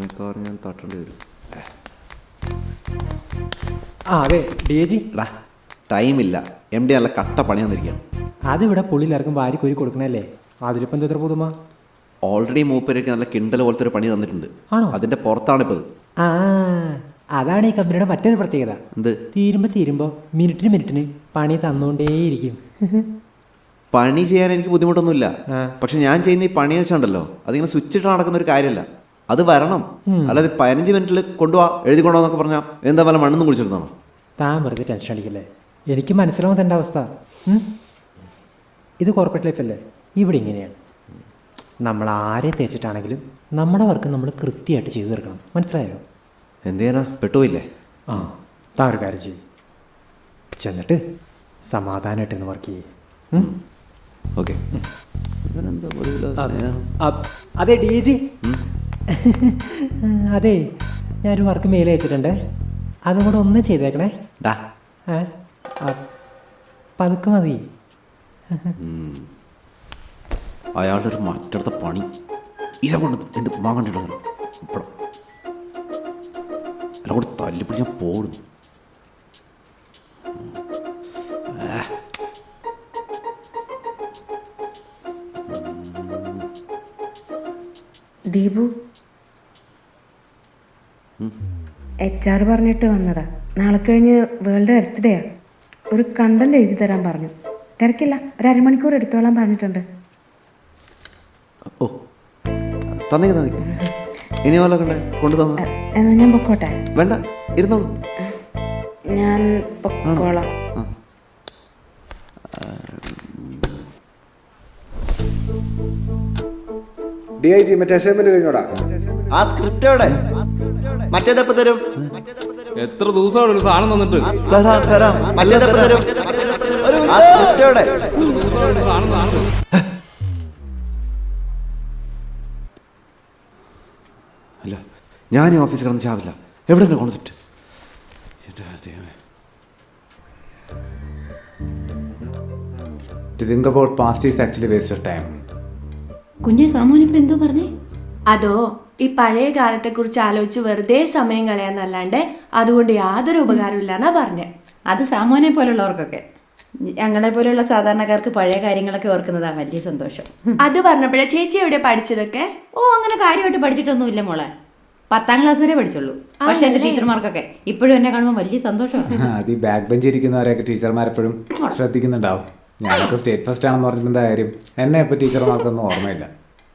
മിക്കവാറും ഞാൻ തട്ടേണ്ടി വരും. അതെ ഡി ജി എടാ ടൈമില്ല, എം ഡി നല്ല കട്ട പണി വന്നിരിക്കുകയാണ്. അതിവിടെ പുള്ളിയിലാർക്കും വാരി കോരി കൊടുക്കണല്ലേ, അതിലിപ്പം എന്താ പുതുമ? ഓൾറെഡി മൂപ്പരേക്ക് നല്ല കിണ്ടൽ പോലത്തെ ഒരു പണി തന്നിട്ടുണ്ട്. ആണോ? അതിൻ്റെ പുറത്താണിപ്പോൾ ഇത്. ആ അതാണ് ഈ കമ്പനിയുടെ മറ്റൊരു പ്രത്യേകത. എന്ത്? തീരുമ്പോൾ മിനിറ്റിന് പണി തന്നുകൊണ്ടേയിരിക്കും. പണി ചെയ്യാൻ എനിക്ക് ബുദ്ധിമുട്ടൊന്നുമില്ല, പക്ഷെ ഞാൻ ചെയ്യുന്ന ഈ പണി വെച്ചുണ്ടല്ലോ അതിങ്ങനെ സ്വിച്ച് ഇട്ട് നടക്കുന്ന ഒരു കാര്യമല്ല. അത് വരണം, അല്ലാതെ 15 മിനിറ്റിൽ കൊണ്ടുപോവാ എഴുതിക്കൊണ്ടോന്നൊക്കെ പറഞ്ഞാൽ എന്താ വല്ല മണ്ണൊന്നും കുടിച്ചെടുത്താണോ? താൻ വെറുതെ ടെൻഷൻ അടിക്കല്ലേ, എനിക്ക് മനസ്സിലാവും തൻ്റെ അവസ്ഥ. ഇത് കോർപ്പറേറ്റ് ലൈഫല്ലേ, ഇവിടെ ഇങ്ങനെയാണ്. നമ്മൾ ആരെ തേച്ചിട്ടാണെങ്കിലും നമ്മുടെ വർക്ക് നമ്മൾ കൃത്യമായിട്ട് ചെയ്തു തീർക്കണം, മനസ്സിലായോ? എന്ത് ചെയ്യാനാ, പെട്ടുപോയില്ലേ? ആ താൻ ഒരു കാര്യം ചെയ്യും, ചെന്നിട്ട് സമാധാനമായിട്ടിരുന്ന് വർക്ക് ചെയ്യേ. ഓക്കെ. അതെ ഡി ജി, അതെ ഞാനൊരു വർക്ക് മെയിൽ അയച്ചിട്ടുണ്ടേ, അതും കൂടെ ഒന്ന് ചെയ്തേക്കണേ. ഡാ പതുക്കെ മതി. അയാളുടെ ഒരു മറ്റടുത്ത പണി ഇത കൊണ്ട് എന്ത് വാങ്ങണ്ടിട്ട് ഇപ്പഴും എല്ലാം കൂടെ തല്ലിപ്പിടിച്ച് ഞാൻ പോടുന്നു. ദീപു, HR പറഞ്ഞിട്ട് വന്നതാ. നാളെ കഴിഞ്ഞ് വേൾഡ് എർത്ത് ഡേയാ. ഒരു കണ്ടന്റ് എഴുതി തരാൻ പറഞ്ഞു. തിരക്കില്ല, ഒരു അരമണിക്കൂർ എടുത്തോളാൻ പറഞ്ഞിട്ടുണ്ട്. ഓ തന്നേക്ക് തന്നേക്ക്. ഇനി വല്ലതും കൊണ്ടു തന്ന എന്നാ ഞാൻ പൊക്കോട്ടെ? വേണ്ട, ഇരുന്നോളൂ. ഞാൻ പൊക്കോളാം. DIG മറ്റേ അസൈൻമെന്റ് കഴിഞ്ഞോടാ? ആ സ്ക്രിപ്റ്റ് എവിടെ? മറ്റേതെപ്പോ തരും? എത്ര ദിവസമാണ് ഒരു സാധനം തന്നിട്ട്? തരാം. മറ്റേതെപ്പോ തരും? ആ സ്ക്രിപ്റ്റ് എവിടെ? അല്ല, ഞാൻ ഈ ഓഫീസിൽ കിടന്ന് ചാവില്ല. എവിടെ concept? To think about past is actually waste of time. കുഞ്ഞെ സാമൂനിപ്പം എന്തോ പറഞ്ഞേ? അതോ ഈ പഴയ കാലത്തെക്കുറിച്ച് ആലോചിച്ച് വെറുതെ സമയം കളയാന്നല്ലാണ്ട് അതുകൊണ്ട് യാതൊരു ഉപകാരമില്ല എന്നാ പറഞ്ഞേ. അത് സാമൂനെ പോലുള്ളവർക്കൊക്കെ, ഞങ്ങളെ പോലെയുള്ള സാധാരണക്കാർക്ക് പഴയ കാര്യങ്ങളൊക്കെ ഓർക്കുന്നതാ വലിയ സന്തോഷം. അത് പറഞ്ഞപ്പോഴേ ചേച്ചി എവിടെ പഠിച്ചതൊക്കെ? ഓ അങ്ങനെ കാര്യമായിട്ട് പഠിച്ചിട്ടൊന്നുമില്ല മോളെ, 10ാം ക്ലാസ് വരെ പഠിച്ചുള്ളൂ. പക്ഷെ എന്റെ ടീച്ചർമാർക്കൊക്കെ ഇപ്പോഴും എന്നെ കാണുമ്പോൾ വലിയ സന്തോഷമാണ്. അത് ഈ ബാക്ക് ബെഞ്ച് ഇരിക്കുന്നവരെയൊക്കെ ടീച്ചർമാരെപ്പോഴും ശ്രദ്ധിക്കുന്നുണ്ടാവും. ഞാനൊക്കെ സ്റ്റേറ്റ് ഫസ്റ്റ് ആണെന്ന് പറഞ്ഞിട്ട് കാര്യം, എന്നെ ഇപ്പൊ ടീച്ചർമാർക്കൊന്നും ഓർമ്മയില്ല.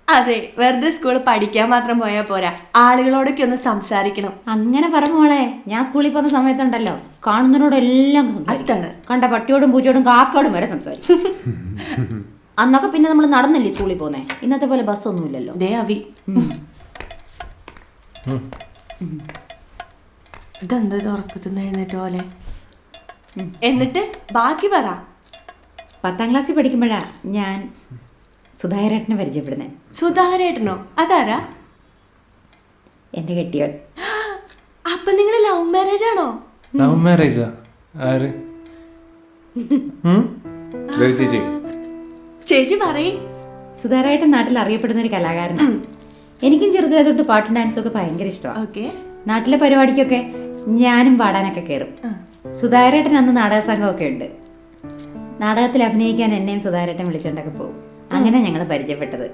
അതെ, വെറുതെ സ്കൂളിൽ പഠിക്കാൻ മാത്രം പോയാൽ പോരാ, ആളുകളോടൊക്കെ ഒന്ന് സംസാരിക്കണം. അങ്ങനെ പറ മോളെ, ഞാൻ സ്കൂളിൽ പോകുന്ന സമയത്തുണ്ടല്ലോ കാണുന്നതിനോടെല്ലാം കണ്ട പട്ടിയോടും പൂച്ചയോടും കാക്കയോടും വരെ സംസാരിക്കും. അന്നൊക്കെ പിന്നെ നമ്മൾ നടന്നല്ലേ സ്കൂളിൽ പോന്നേ, ഇന്നത്തെ പോലെ ബസ്സൊന്നുമില്ലല്ലോ. ദേ അവി ഇതെന്താ ഉറക്കത്തുനിന്ന് എഴുന്നേറ്റ പോലെ? എന്നിട്ട് ബാക്കി പറ. 10ാം ക്ലാസ്സിൽ പഠിക്കുമ്പോഴാ ഞാൻ സുധാകരേട്ടനെ പരിചയപ്പെടുന്നത്. സുധാകരേട്ടനോ? അതാരാ? എന്റെ കെട്ടിയവൻ. അപ്പൊ നിങ്ങൾ ലവ് മാരേജ് ആണോ? ലവ് മാരേജാ? ആര്? ചേച്ചി പറയ്. സുധാകരേട്ടൻ നാട്ടിൽ അറിയപ്പെടുന്ന ഒരു കലാകാരനാണ്. എനിക്കും ചെറുതിലെ തൊട്ട് പാട്ടും ഡാൻസും ഒക്കെ ഭയങ്കര ഇഷ്ടമാണ്. നാട്ടിലെ പരിപാടിക്കൊക്കെ ഞാനും പാടാനൊക്കെ കയറും. സുധാകരേട്ടൻ അന്ന് നാടക സംഘമൊക്കെ ഉണ്ട്. നാടകത്തിൽ അഭിനയിക്കാൻ എന്നെയും സുധാകരേട്ടൻ വിളിച്ചോണ്ടൊക്കെ പോകും. അങ്ങനെ ഞങ്ങൾ പരിചയപ്പെട്ടത്.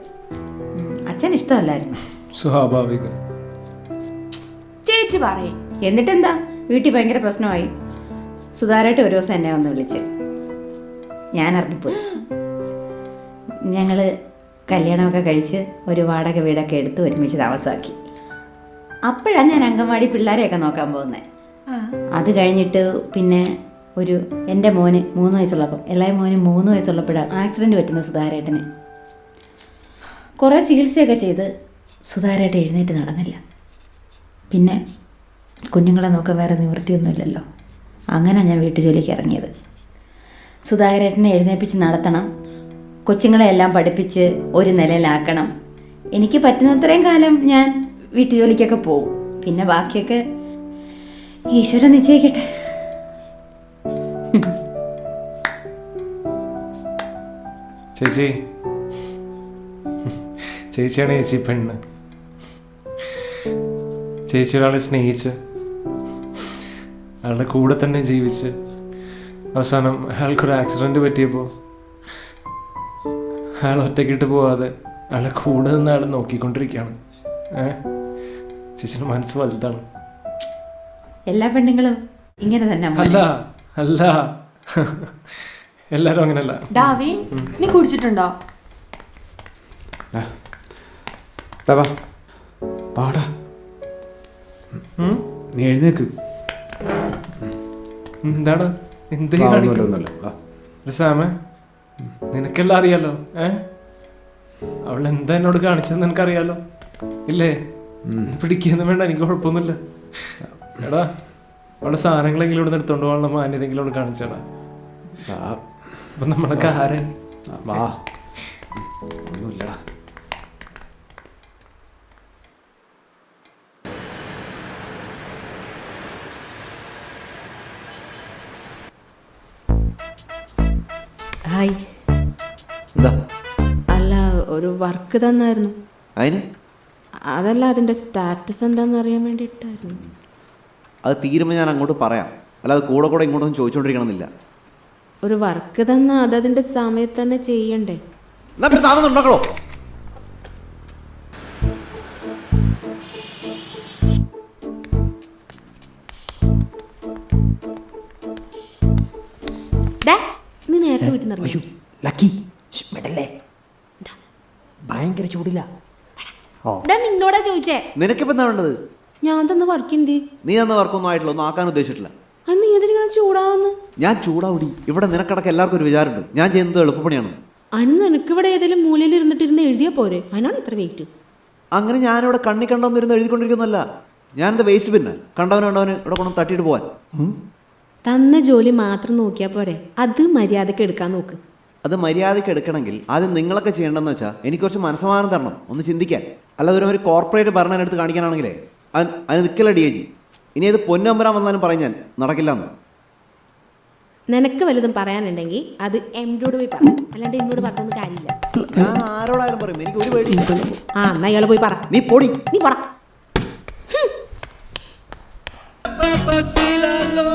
അച്ഛൻ ഇഷ്ടമല്ലായിരുന്നു. സ്വാഭാവികം. ചേച്ചി പറയ്. എന്നിട്ടെന്താ, വീട്ടിൽ ഭയങ്കര പ്രശ്നമായി. സുധാകരേട്ടൻ ഒരു ദിവസം എന്നെ വന്ന് വിളിച്ച്, ഞാൻ ഇറങ്ങിപ്പോയി. ഞങ്ങള് കല്യാണമൊക്കെ കഴിച്ച് ഒരു വാടക വീടൊക്കെ എടുത്ത് ഒരുമിച്ച് താമസമാക്കി. അപ്പോഴാണ് ഞാൻ അംഗൻവാടി പിള്ളേരെയൊക്കെ നോക്കാൻ പോകുന്നത്. അത് കഴിഞ്ഞിട്ട് പിന്നെ എൻ്റെ മോന് 3 വയസ്സുള്ളപ്പം, ഇളയ മോന് 3 വയസ്സുള്ളപ്പോഴാണ് ആക്സിഡൻറ്റ് പറ്റുന്നത് സുധാകരേട്ടന്. കുറേ ചികിത്സയൊക്കെ ചെയ്ത് സുധാകരേട്ടൻ എഴുന്നേറ്റ് നടന്നില്ല. പിന്നെ കുഞ്ഞുങ്ങളെ നോക്കാൻ വേറെ നിവൃത്തിയൊന്നുമില്ലല്ലോ. അങ്ങനെ ഞാൻ വീട്ടുജോലിക്ക് ഇറങ്ങിയത്. സുധാകരേട്ടനെ എഴുന്നേൽപ്പിച്ച് നടത്തണം, കൊച്ചുങ്ങളെ എല്ലാം പഠിപ്പിച്ച് ഒരു നിലയിലാക്കണം. എനിക്ക് പറ്റുന്നത്രയും കാലം ഞാൻ വീട്ടുജോലിക്കൊക്കെ പോകും. പിന്നെ ബാക്കിയൊക്കെ ഈശ്വരൻ നിശ്ചയിക്കട്ടെ. ചേച്ചിയാണ് ചേച്ചി പെണ്ണ്. ചേച്ചി ഒരാളെ സ്നേഹിച്ച് അയാളുടെ കൂടെ തന്നെ ജീവിച്ച് അവസാനം അയാൾക്കൊരു ആക്സിഡൻറ്റ് പറ്റിയപ്പോൾ അയാൾ ഒറ്റയ്ക്കിട്ട് പോവാതെ അയാളെ കൂടെ നിന്ന് അയാൾ നോക്കിക്കൊണ്ടിരിക്കുകയാണ്. ചേച്ചിയുടെ മനസ്സ് വലുതാണ്. എല്ലാ പെണ്ണുങ്ങളും ഇങ്ങനെ തന്നെ അമ്മ. അല്ല അല്ല എല്ലാരും അങ്ങനല്ല. ഡാവി നീ കുടിച്ചിട്ടുണ്ടോ? വാ പാടാ, നീ എഴുന്നേക്ക്. എന്താണ് എന്ത് ഒന്നുമില്ല. സാമേ, നിനക്കെല്ലാം അറിയാലോ. അവൾ എന്താ എന്നോട് കാണിച്ചതെന്ന് നിനക്കറിയാലോ ഇല്ലേ? പിടിക്കുന്നു വേണ്ട, എനിക്ക് കുഴപ്പമൊന്നുമില്ല. എടാ, അവളുടെ സാധനങ്ങളെങ്കിലും ഇവിടെ നിന്ന് എടുത്തോണ്ട് പോകാനുള്ള മാന്യതെങ്കിലും അവിടെ കാണിച്ചടാ. അപ്പൊ നമ്മളൊക്കെ ആരെ വാ, ഒന്നുമില്ലടാ. ഹായ്. എന്താ അല്ല, ഒരു വർക്ക് തന്നായിരുന്നു. അതിന് അതല്ല, അതിൻ്റെ സ്റ്റാറ്റസ് എന്താണെന്ന് അറിയാൻ വേണ്ടിയിട്ടായിരുന്നു. അത് തീരുമ്പോൾ ഞാൻ അങ്ങോട്ട് പറയാം. അല്ലാതെ കൂടെ കൂടെ ഇങ്ങോട്ടൊന്നും ചോദിച്ചുകൊണ്ടിരിക്കണമെന്നില്ല. ഒരു വർക്ക് തന്നാൽ അതതിൻ്റെ സമയത്ത് തന്നെ ചെയ്യണ്ടേ? എന്നാ പിന്നെ താമസം ഉണ്ടാക്കണോ? നീ നേരത്തെ വീട്ടിൽ നിന്ന് ഇറങ്ങി. ലക്കി മെഡല്ലേ, ഭയങ്കര ചൂടില്ല. നിന്നോടാ ചോദിച്ചേ. നിനക്കിപ്പോൾ എന്താ വേണ്ടത്? ഞാൻ തന്ന വർക്ക് എന്തി? നീ തന്ന വർക്കൊന്നും ആയിട്ടില്ല, ഒന്നും ആക്കാൻ ഉദ്ദേശിച്ചിട്ടില്ല. അത് നീ എന്തിനാ ചൂടാവുന്നു? ഞാൻ ചൂടാവൂടി. ഇവിടെ നിനക്കടക്കം എല്ലാവർക്കും ഒരു വിചാരമുണ്ട് ഞാൻ ചെയ്യുന്നത് എളുപ്പപ്പണിയാണ്. അതിന് നിനക്കിവിടെ ഏതെങ്കിലും മൂലയിൽ ഇരുന്നിട്ടിരുന്ന് എഴുതിയാൽ പോരെ? അതിനാണ് ഇത്ര വെയിറ്റ്. അങ്ങനെ ഞാനിവിടെ കണ്ണി കണ്ടോന്നിരുന്ന് എഴുതിക്കൊണ്ടിരിക്കുന്നല്ല. ഞാനെന്താ വേസ്റ്റ് പിന്നെ കണ്ടവന് ഇവിടെ കൊണ്ടു തട്ടിയിട്ട് പോവാൻ. തന്ന ജോലി മാത്രം നോക്കിയാൽ പോരെ, അത് മര്യാദക്ക് എടുക്കാൻ നോക്ക്. അത് മര്യാദയ്ക്ക് എടുക്കണമെങ്കിൽ ആദ്യം നിങ്ങളൊക്കെ ചെയ്യേണ്ടതെന്ന് വെച്ചാൽ എനിക്ക് കുറച്ച് മനസ്സമാനം തരണം, ഒന്ന് ചിന്തിക്കാൻ. അല്ലാതെ ഒരു കോർപ്പറേറ്റ് ഭരണം എടുത്ത് കാണിക്കാനാണെങ്കിലേ അതിന് നിൽക്കില്ല DIG. ഇനി അത് പൊന്നമ്പരാൻ വന്നാലും പറയും ഞാൻ നടക്കില്ല എന്ന്. നിനക്ക് വലുതും പറയാനുണ്ടെങ്കിൽ അത് എംഡോട് പോയി പറ, അല്ലാണ്ട് എന്നോട് പറഞ്ഞൊന്നും കാര്യമില്ല. ഞാൻ ആരോടായാലും പറയും, എനിക്ക് ഒരു പേടി. എന്നാ ഇയാള് പോയി പറ. നീ പൊടി. നീ പോടാ. Papacilalo